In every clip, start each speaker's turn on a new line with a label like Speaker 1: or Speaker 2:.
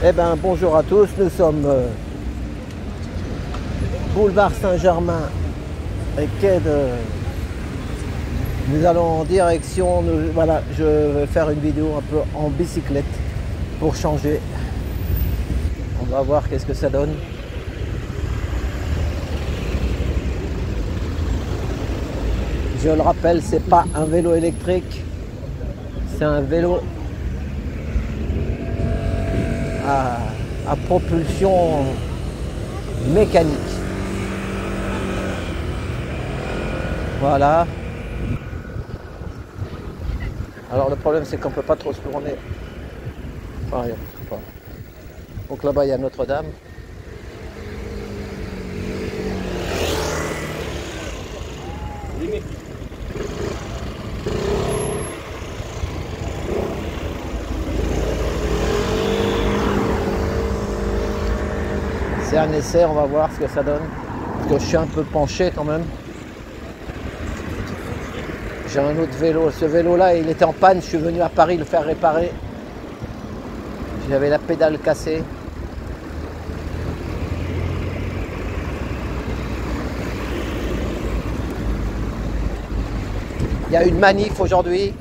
Speaker 1: Eh bien, bonjour à tous, nous sommes boulevard Saint-Germain et quai de... Nous allons en direction, voilà, je vais faire une vidéo un peu en bicyclette pour changer. On va voir qu'est-ce que ça donne. Je le rappelle, c'est pas un vélo électrique, c'est un vélo à propulsion mécanique. Voilà. Alors le problème c'est qu'on ne peut pas trop se tourner. Enfin, pas. Donc là-bas il y a Notre-Dame. C'est un essai, on va voir ce que ça donne. Parce que je suis un peu penché quand même. J'ai un autre vélo. Ce vélo-là, il était en panne. Je suis venu à Paris le faire réparer. J'avais la pédale cassée. Il y a une manif aujourd'hui.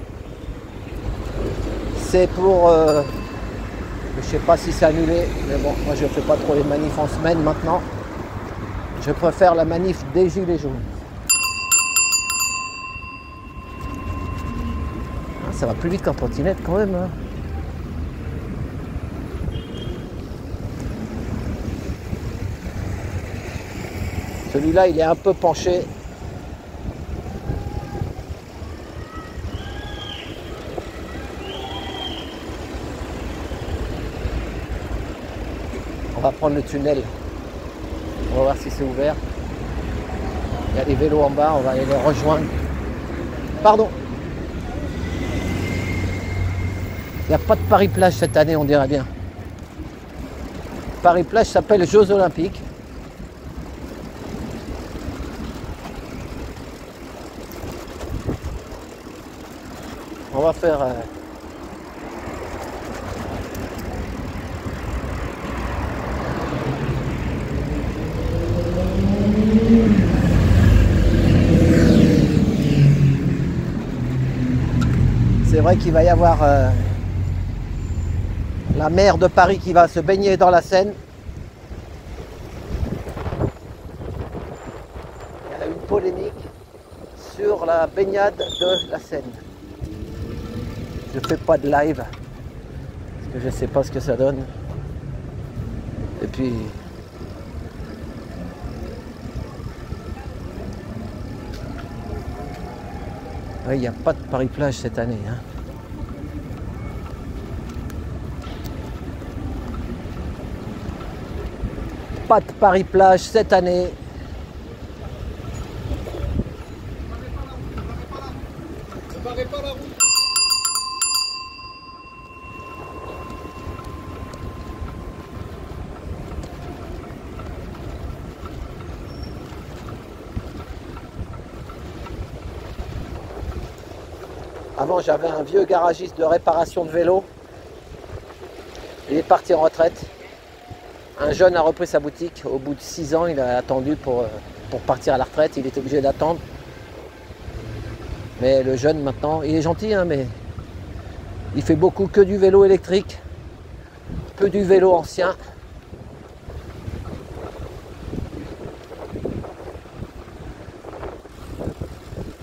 Speaker 1: C'est pour... je sais pas si c'est annulé. Mais bon, moi je ne fais pas trop les manifs en semaine maintenant. Je préfère la manif des Gilets jaunes. Ça va plus vite qu'en trottinette quand même. Hein. Celui-là, il est un peu penché. On va prendre le tunnel. On va voir si c'est ouvert. Il y a des vélos en bas, on va aller les rejoindre. Pardon. Il n'y a pas de Paris-Plage cette année, on dirait bien. Paris-Plage s'appelle Jeux Olympiques. On va faire... C'est vrai qu'il va y avoir... la maire de Paris qui va se baigner dans la Seine. Il y a une polémique sur la baignade de la Seine. Je ne fais pas de live parce que je ne sais pas ce que ça donne. Et puis il n'y a pas de Paris-Plage cette année. Hein. Pas de Paris-Plage cette année. Avant, j'avais un vieux garagiste de réparation de vélo. Il est parti en retraite. Un jeune a repris sa boutique. Au bout de 6 ans, il a attendu pour partir à la retraite. Il était obligé d'attendre. Mais le jeune maintenant, il est gentil, hein, mais il fait beaucoup que du vélo électrique, peu du vélo ancien.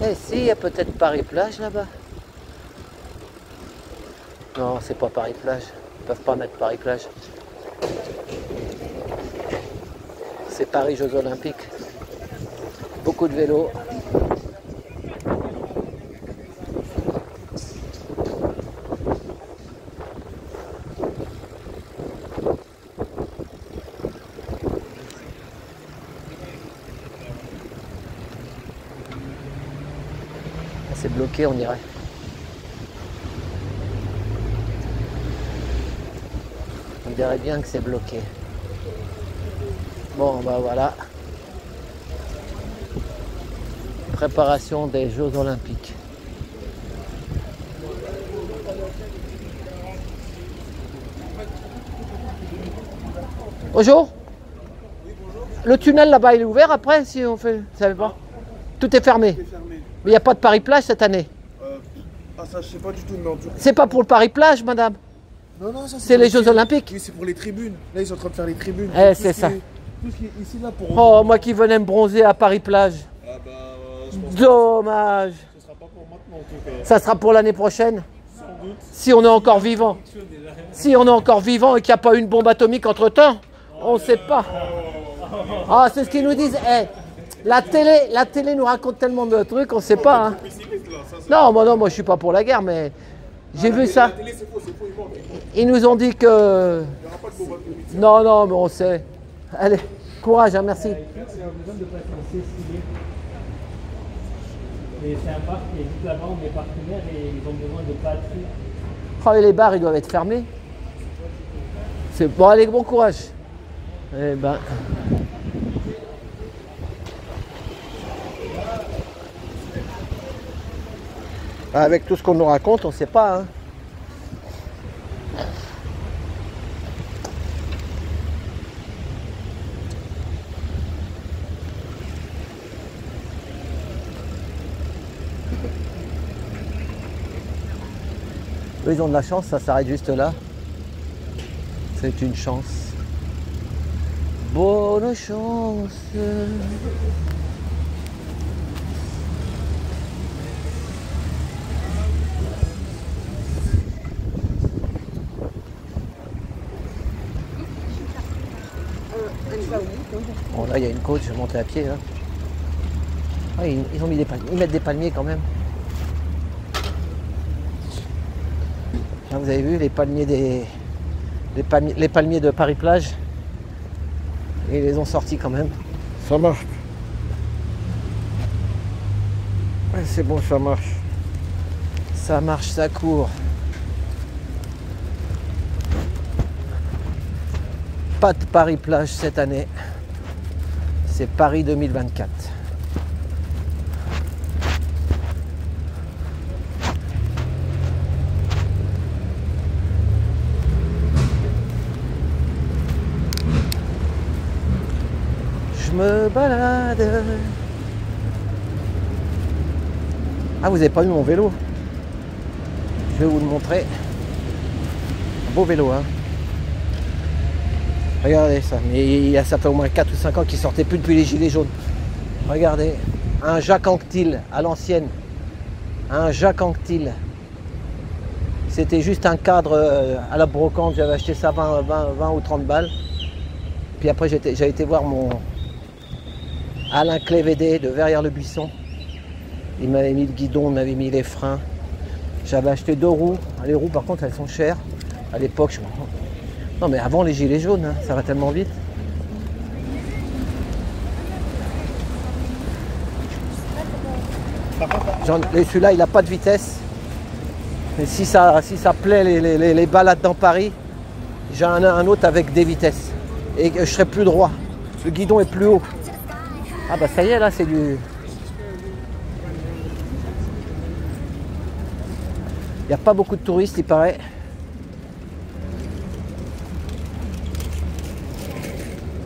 Speaker 1: Eh si, il y a peut-être Paris-Plage là-bas. Non, c'est pas Paris-Plage. Ils peuvent pas mettre Paris-Plage. C'est Paris Jeux Olympiques. Beaucoup de vélos. C'est bloqué, on dirait. On dirait bien que c'est bloqué. Bon, bah voilà. Préparation des Jeux Olympiques. Bonjour. Le tunnel là-bas, il est ouvert après si on fait... Vous savez pas? Tout est fermé.
Speaker 2: Tout est fermé.
Speaker 1: Mais il n'y a pas de Paris-Plage cette année.
Speaker 2: Ah ça je sais pas du tout, mais en tout cas.
Speaker 1: C'est pas pour le Paris-Plage, madame?
Speaker 2: Non, ça
Speaker 1: C'est les Jeux Olympiques.
Speaker 2: Oui, c'est pour les tribunes. Là, ils sont en train de faire les tribunes.
Speaker 1: Eh, c'est ça.
Speaker 2: Tout ce qui est ici, là, pour...
Speaker 1: Oh, moi qui venais me bronzer à Paris-Plage.
Speaker 2: Ah bah, je pense
Speaker 1: Dommage.
Speaker 2: que ce sera pas pour maintenant, en tout cas.
Speaker 1: Ça sera pour l'année prochaine.
Speaker 2: Sans doute.
Speaker 1: Si on est encore vivant. Si on est encore vivant et qu'il n'y a pas eu une bombe atomique entre-temps, on ne sait pas. Ah, c'est ce qu'ils nous disent. Eh, la télé nous raconte tellement de trucs, on ne sait pas. Hein. Non, moi je suis pas pour la guerre, mais j'ai vu ça.
Speaker 2: La télé, c'est faux, ils mentent.
Speaker 1: Ils nous ont dit que...
Speaker 2: Il n'y aura pas de bombe atomique.
Speaker 1: Non, mais on sait. Allez, courage, hein, merci.
Speaker 3: C'est un besoin de passer stylé. Et c'est un parc qui est juste là-bas, on est partenaires et ils ont besoin de batterie.
Speaker 1: Oh, et les bars, ils doivent être fermés. C'est bon, allez, bon courage. Eh ben... Avec tout ce qu'on nous raconte, on ne sait pas. Hein. Eux, ils ont de la chance, ça s'arrête juste là. C'est une chance. Bonne chance. Bon, là, il y a une côte, je vais monter à pied. Là. Ah, ils ont mis des palmiers. Ils mettent des palmiers quand même. Là, vous avez vu les palmiers les palmiers de Paris-Plage. Et ils les ont sortis quand même. Ça marche. Ouais, c'est bon, ça marche. Ça marche, ça court. Pas de Paris-Plage cette année. C'est Paris 2024. Je me balade. Ah, vous n'avez pas vu mon vélo? Je vais vous le montrer. Un beau vélo, hein. Regardez ça, mais ça fait au moins 4 ou 5 ans qu'il ne sortait plus depuis les gilets jaunes. Regardez, un Jacques Anquetil à l'ancienne. Un Jacques Anquetil. C'était juste un cadre à la brocante, j'avais acheté ça 20 ou 30 balles. Puis après j'ai été voir mon Alain Clévédé de Verrières-le-Buisson. Il m'avait mis le guidon, il m'avait mis les freins. J'avais acheté 2 roues. Les roues par contre elles sont chères. À l'époque, je... Non mais avant les gilets jaunes, hein, ça va tellement vite. Celui-là il n'a pas de vitesse. Mais si ça plaît les balades dans Paris, j'ai un autre avec des vitesses. Et je serai plus droit. Le guidon est plus haut. Ah bah ça y est là c'est du... Il n'y a pas beaucoup de touristes il paraît.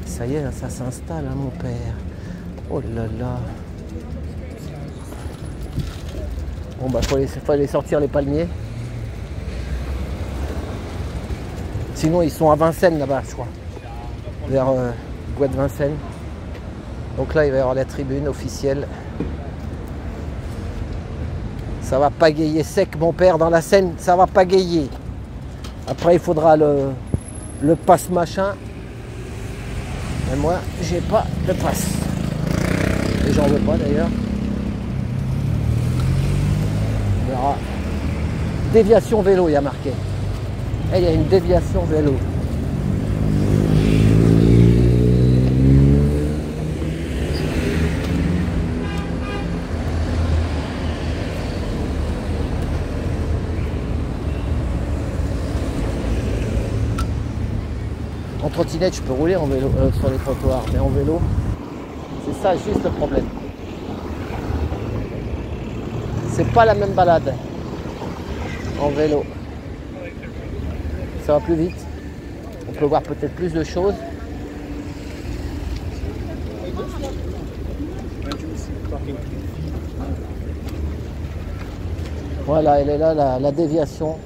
Speaker 1: Ça y est, là, ça s'installe, hein, mon père. Oh là là. Bon, bah, faut aller sortir les palmiers. Sinon, ils sont à Vincennes, là-bas, je crois. Vers Bois de Vincennes. Donc là, il va y avoir la tribune officielle. Ça va pagayer sec, mon père, dans la Seine. Ça va pagayer. Après, il faudra le passe machin. Et moi, j'ai pas de passe. Et j'en veux pas d'ailleurs. On verra. Déviation vélo, il y a marqué. Et il y a une déviation vélo. En trottinette, je peux rouler en vélo, sur les trottoirs, mais en vélo, c'est ça juste le problème. C'est pas la même balade en vélo. Ça va plus vite. On peut voir peut-être plus de choses. Voilà, elle est là, la déviation.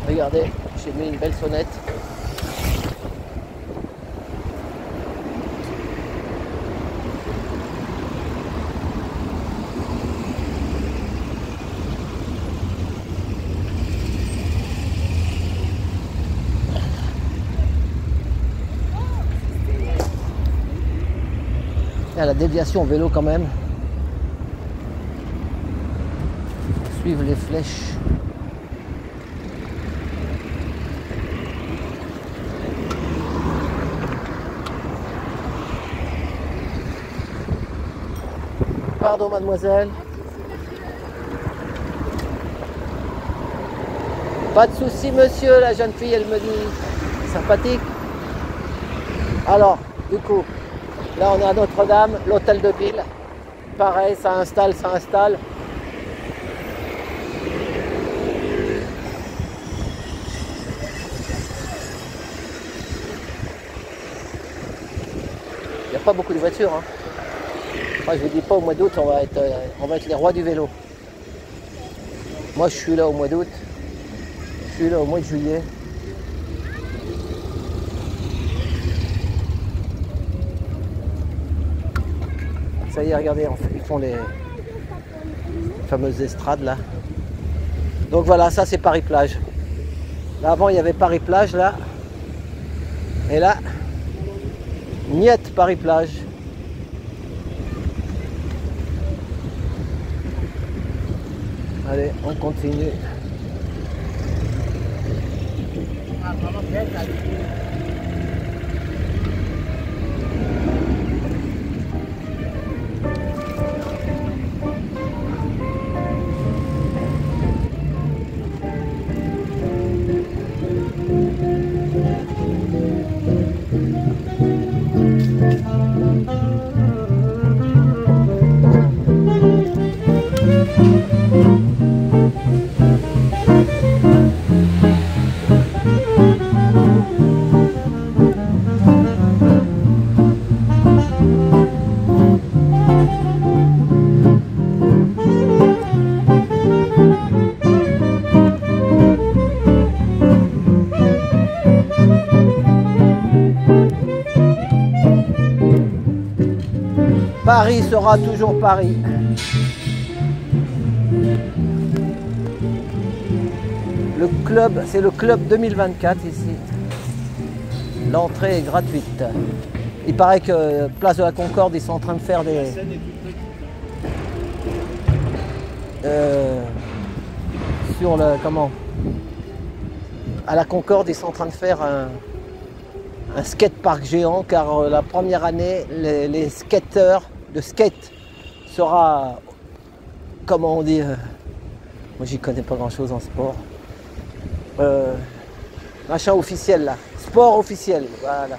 Speaker 1: Regardez, j'ai mis une belle sonnette. Il y a la déviation vélo quand même. Suivre les flèches. Pardon mademoiselle. Pas de souci monsieur, la jeune fille elle me dit sympathique. Alors, du coup, là on est à Notre-Dame, l'hôtel de ville. Pareil, ça installe, ça installe. Il n'y a pas beaucoup de voitures, hein. Moi je ne dis pas au mois d'août on va être les rois du vélo. Moi je suis là au mois d'août, je suis là au mois de juillet. Ça y est, regardez, ils font les fameuses estrades là. Donc voilà, ça c'est Paris-Plage. Là avant il y avait Paris-Plage là. Et là, niet Paris-Plage. Allez, on continue. Paris sera toujours Paris. Le club, c'est le club 2024 ici. L'entrée est gratuite. Il paraît que place de la Concorde, ils sont en train de faire des... sur le... comment? À la Concorde, ils sont en train de faire un skatepark géant, car la première année, les skateurs de skate sera, comment on dit, moi j'y connais pas grand chose en sport, machin officiel là, sport officiel, voilà,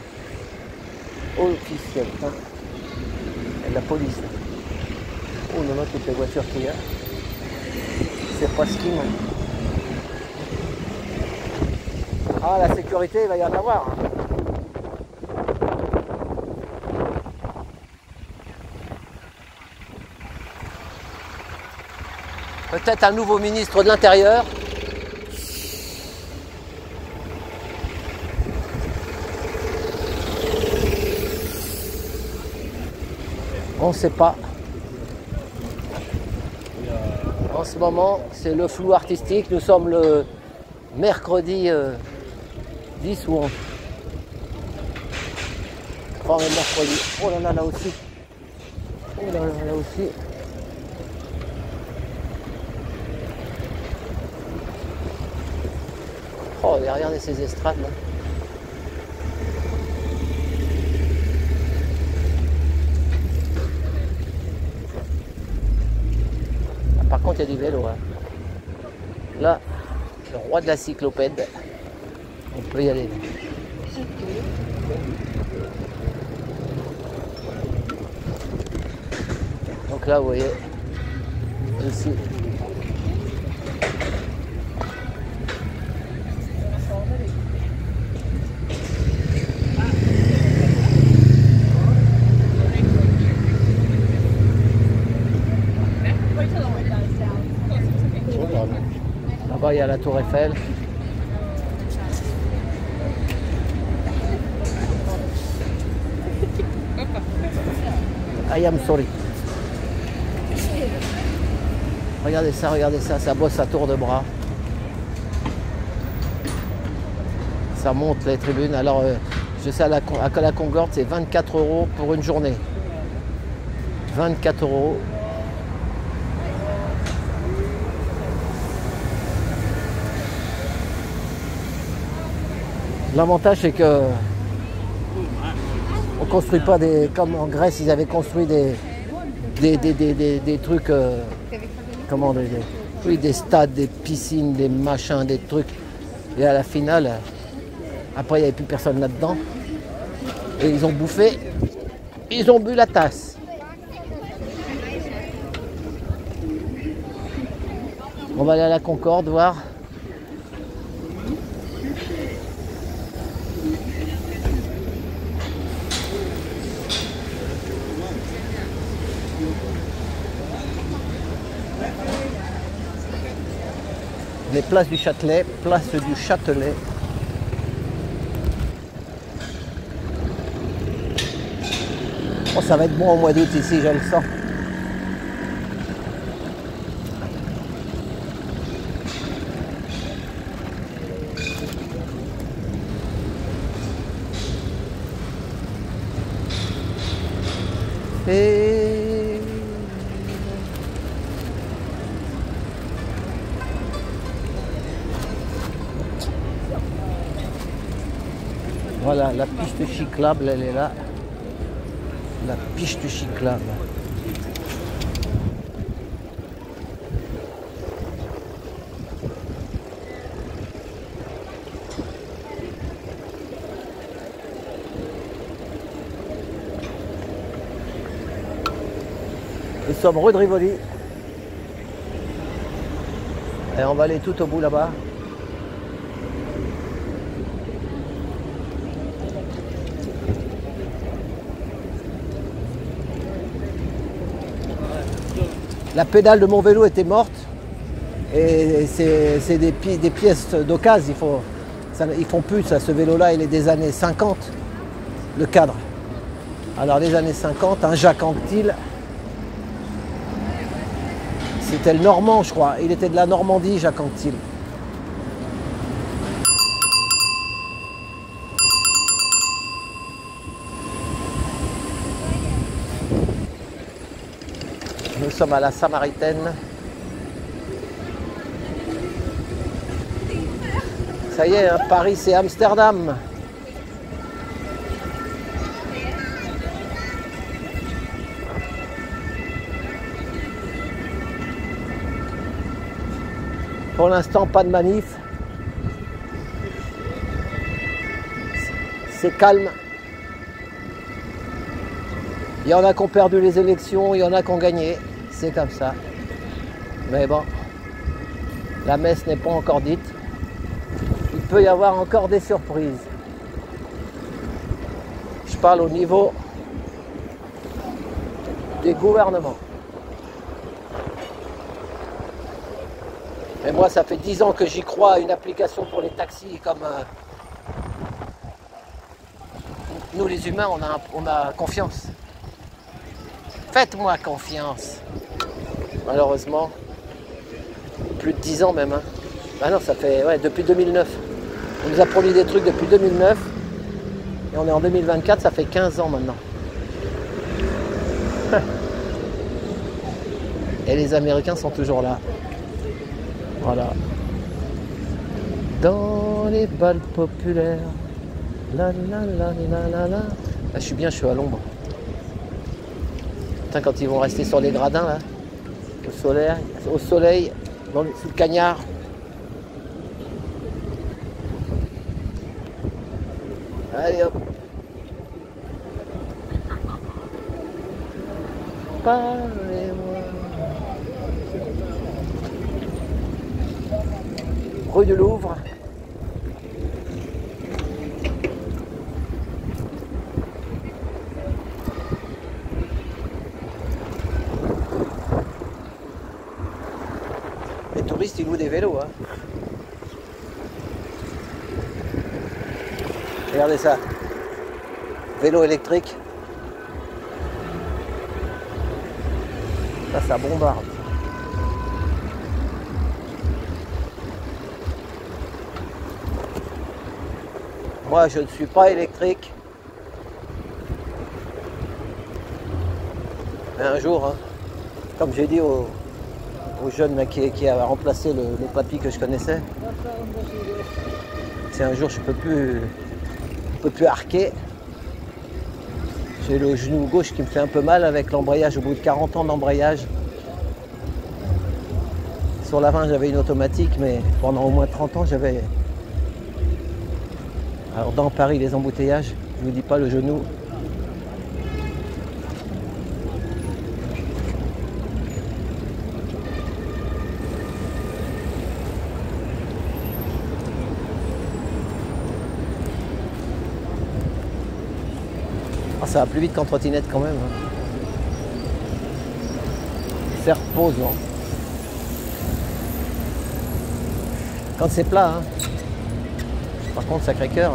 Speaker 1: officiel, hein. Il y a de la police là. Oh non non, toutes les voitures qu'il y a, c'est pas ski moi. Ah, la sécurité, il va y en avoir, hein. Peut-être un nouveau ministre de l'Intérieur. On ne sait pas. En ce moment, c'est le flou artistique. Nous sommes le mercredi 10 ou 11. Enfin, le mercredi. Oh là là, là aussi. Oh là là, là aussi. Oh, regardez ces estrades là. Ah, par contre, il y a du vélo. Hein. Là, le roi de la cyclopède. On peut y aller. Donc là, vous voyez, ici. Là-bas, il y a la tour Eiffel. I am sorry. Regardez ça, ça bosse à tour de bras. Ça monte les tribunes. Alors, je sais, à la Concorde, c'est 24 € pour une journée. 24 €. L'avantage, c'est que on construit pas des, comme en Grèce, ils avaient construit des trucs, comment dire, oui, des stades, des piscines, des machins, des trucs. Et à la finale, après, il n'y avait plus personne là-dedans. Et ils ont bouffé, ils ont bu la tasse. On va aller à la Concorde voir. Les places du Châtelet, place du Châtelet. Oh, ça va être bon au mois d'août ici, je le sens. Et voilà, la piste cyclable, elle est là. La piste cyclable. Nous sommes rue de Rivoli. Et on va aller tout au bout là-bas. La pédale de mon vélo était morte et c'est des pièces d'occasion. Ils font plus ça. Ce vélo-là, il est des années 50, le cadre. Alors les années 50, un Jacques Anquetil, c'était le Normand, je crois. Il était de la Normandie, Jacques Anquetil. Nous sommes à la Samaritaine. Ça y est, hein, Paris c'est Amsterdam. Pour l'instant, pas de manif. C'est calme. Il y en a qui ont perdu les élections, il y en a qui ont gagné. C'est comme ça. Mais bon, la messe n'est pas encore dite. Il peut y avoir encore des surprises. Je parle au niveau des gouvernements. Et moi, ça fait 10 ans que j'y crois à une application pour les taxis comme... nous les humains, on a confiance. Faites-moi confiance. Malheureusement, plus de 10 ans même. Hein. Ah non, ça fait depuis 2009. On nous a promis des trucs depuis 2009. Et on est en 2024, ça fait 15 ans maintenant. Et les Américains sont toujours là. Voilà. Dans les balles populaires. La la la la la la. Là, je suis bien, je suis à l'ombre. Putain, quand ils vont rester sur les gradins là, au soleil, sous le cagnard. Allez hop. Parlez-moi. Rue du Louvre. Les touristes ils louent des vélos, hein. Regardez ça. Vélo électrique. Ça bombarde. Moi, je ne suis pas électrique. Mais un jour, hein, comme j'ai dit au jeune là, qui a remplacé le papy que je connaissais, si un jour je peux plus arquer, j'ai le genou gauche qui me fait un peu mal avec l'embrayage au bout de 40 ans d'embrayage. Sur l'avant j'avais une automatique, mais pendant au moins 30 ans j'avais... Alors dans Paris les embouteillages, je vous dis pas le genou. Ah, ça va plus vite qu'en trottinette quand même. Hein. Certes pause, non. Quand c'est plat, hein. Par contre Sacré-Cœur.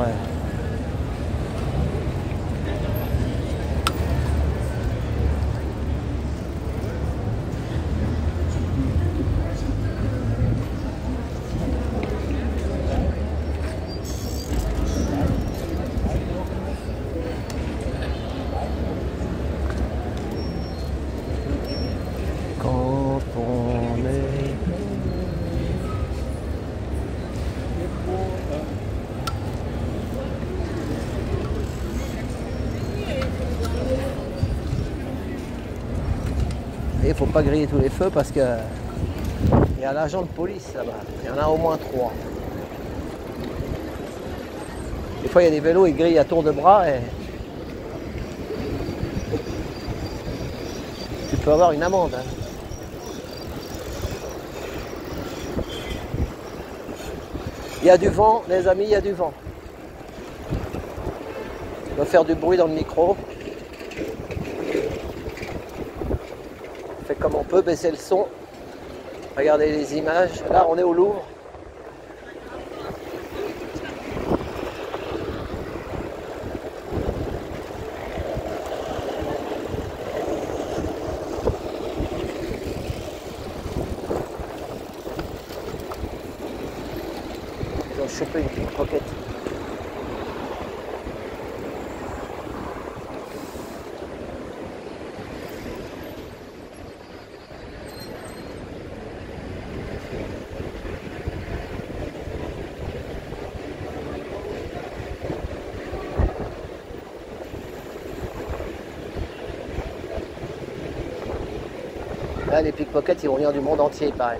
Speaker 1: Quand on est... Et il faut pas griller tous les feux parce que il y a l'agent de police là-bas. Il y en a au moins 3. Des fois il y a des vélos, ils grillent à tour de bras et tu peux avoir une amende. Hein. Il y a du vent, les amis, il y a du vent. On va faire du bruit dans le micro. On fait comme on peut, baisser le son. Regardez les images. Là, on est au Louvre. Ils ont chopé une pickpocket. Là, les pickpockets, ils vont venir du monde entier, il paraît.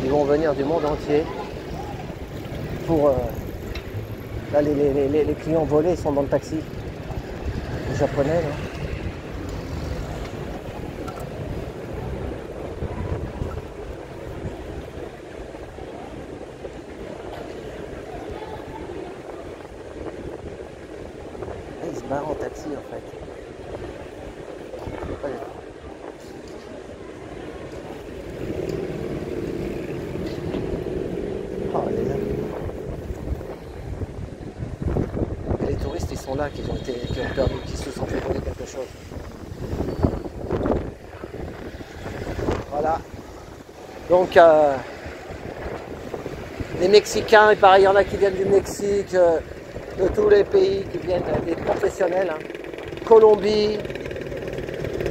Speaker 1: Ils vont venir du monde entier pour... là, les clients volés sont dans le taxi. Les japonais, là. Ils se barrent en taxi, en fait. Et les touristes ils sont là, qui ont perdu, qui se sont fait voler quelque chose. Voilà. Donc les Mexicains, et pareil, il y en a qui viennent du Mexique, de tous les pays qui viennent, des professionnels. Hein. Colombie,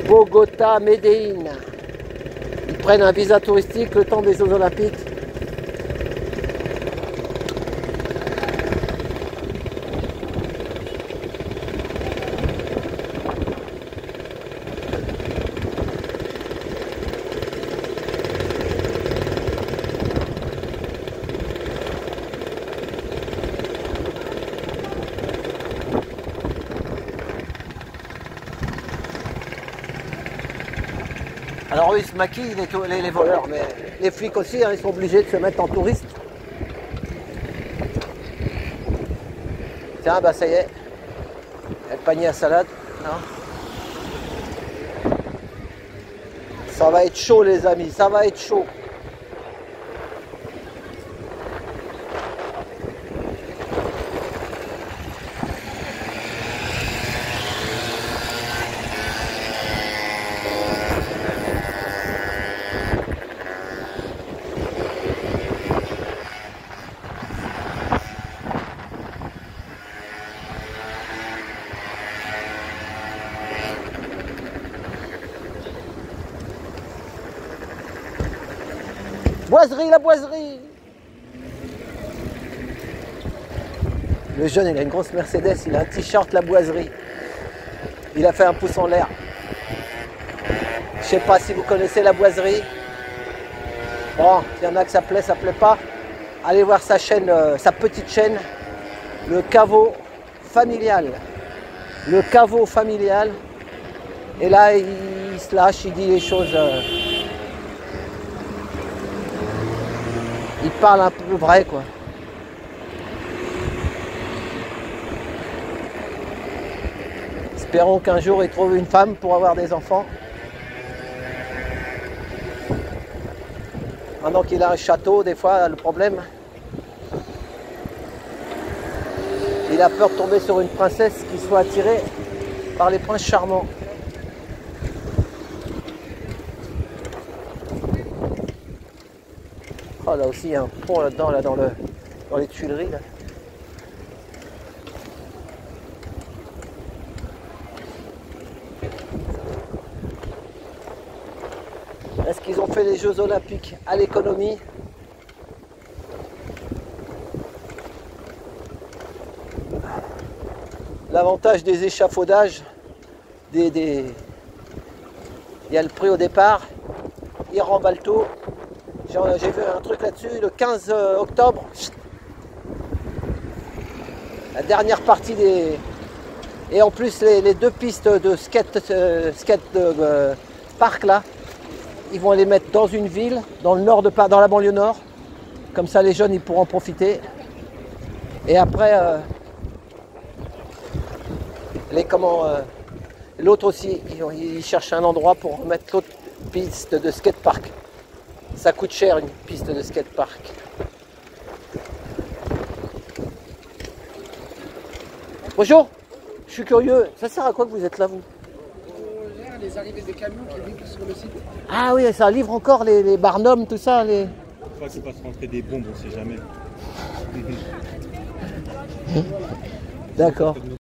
Speaker 1: Bogota, Medellín. Ils prennent un visa touristique le temps des Jeux Olympiques. Russes maquillent les voleurs, mais les flics aussi, hein, ils sont obligés de se mettre en touriste. Tiens, bah ça y est. Le panier à salade. Non. Ça va être chaud les amis, ça va être chaud. Boiserie, la boiserie. Le jeune, il a une grosse Mercedes, il a un t-shirt la boiserie. Il a fait un pouce en l'air. Je sais pas si vous connaissez la boiserie. Bon, il y en a que ça plaît pas. Allez voir sa chaîne, sa petite chaîne, le caveau familial. Le caveau familial. Et là, il se lâche, il dit les choses. Il parle un peu vrai, quoi. Espérons qu'un jour il trouve une femme pour avoir des enfants. Maintenant qu'il a un château, des fois, le problème, il a peur de tomber sur une princesse qui soit attirée par les princes charmants. Oh, là aussi, il y a un pont là-dedans, là, dans les Tuileries. Là. Est-ce qu'ils ont fait les Jeux Olympiques à l'économie? L'avantage des échafaudages, il y a le prix au départ, ils remballent tout. J'ai vu un truc là-dessus, le 15 octobre, la dernière partie des... Et en plus, les deux pistes de skate park, là, ils vont les mettre dans une ville, dans le nord dans la banlieue nord. Comme ça, les jeunes, ils pourront en profiter. Et après, l'autre aussi, ils cherchent un endroit pour mettre l'autre piste de skatepark. Ça coûte cher une piste de skatepark. Bonjour, je suis curieux. Ça sert à quoi que vous êtes là, vous?
Speaker 4: Les arrivées des camions qui livrent sur le site.
Speaker 1: Ah oui, ça livre encore les barnums, tout ça.
Speaker 2: Une fois qu'il passe rentrer des bombes, on sait jamais.
Speaker 1: D'accord.